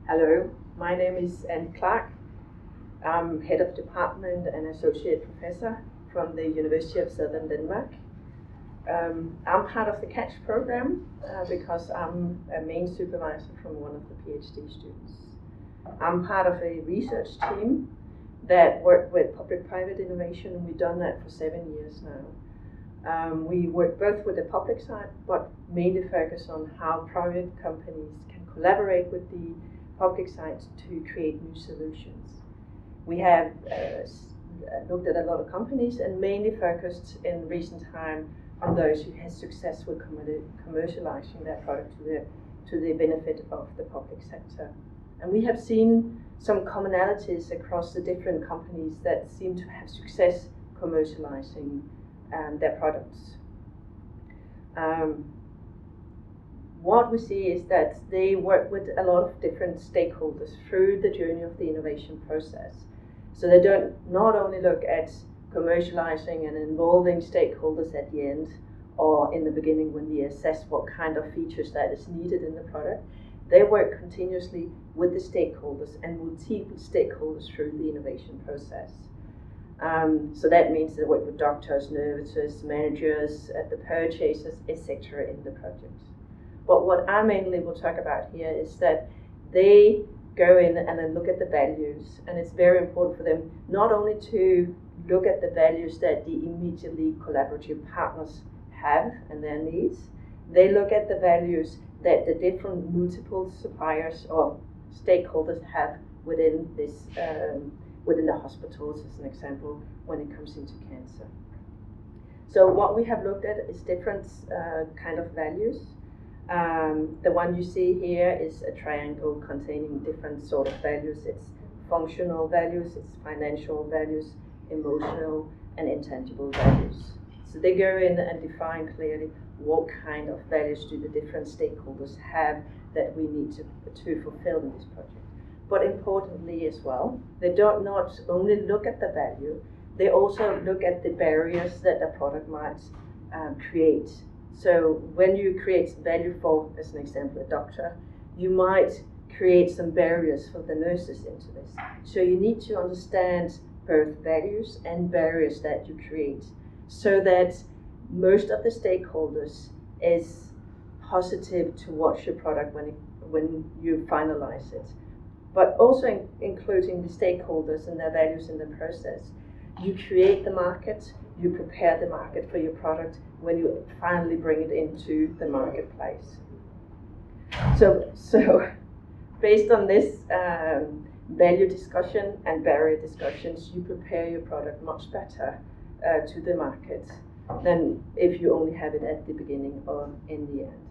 Hello, my name is Anne Clark. I'm head of department and associate professor from the University of Southern Denmark. I'm part of the CATCH program because I'm a main supervisor from one of the PhD students. I'm part of a research team that work with public-private innovation, and we've done that for 7 years now. We work both with the public side, but mainly focus on how private companies can collaborate with the public side to create new solutions. We have looked at a lot of companies and mainly focused in recent time on those who have success with commercializing their product to the benefit of the public sector. And we have seen some commonalities across the different companies that seem to have success commercializing their products. What we see is that they work with a lot of different stakeholders through the journey of the innovation process. So they don't not only look at commercializing and involving stakeholders at the end or in the beginning when they assess what kind of features that is needed in the product. They work continuously with the stakeholders and multiple stakeholders through the innovation process. So that means they work with doctors, nurses, managers, the purchasers, etc. in the project. But what I mainly will talk about here is that they go in and then look at the values, and it's very important for them not only to look at the values that the immediately collaborative partners have and their needs, they look at the values that the different multiple suppliers or stakeholders have within this, within the hospitals, as an example, when it comes into cancer. So what we have looked at is different kind of values. The one you see here is a triangle containing different sort of values. It's functional values, it's financial values, emotional and intangible values. So they go in and define clearly what kind of values do the different stakeholders have that we need to fulfill in this project. But importantly as well, they don't not only look at the value, they also look at the barriers that the product might create. So when you create value for, as an example, a doctor, you might create some barriers for the nurses into this. So you need to understand both values and barriers that you create so that most of the stakeholders is positive towards your product when you finalize it. But also including the stakeholders and their values in the process. You create the market, you prepare the market for your product when you finally bring it into the marketplace. So based on this value discussion and barrier discussions, you prepare your product much better to the market than if you only have it at the beginning or in the end.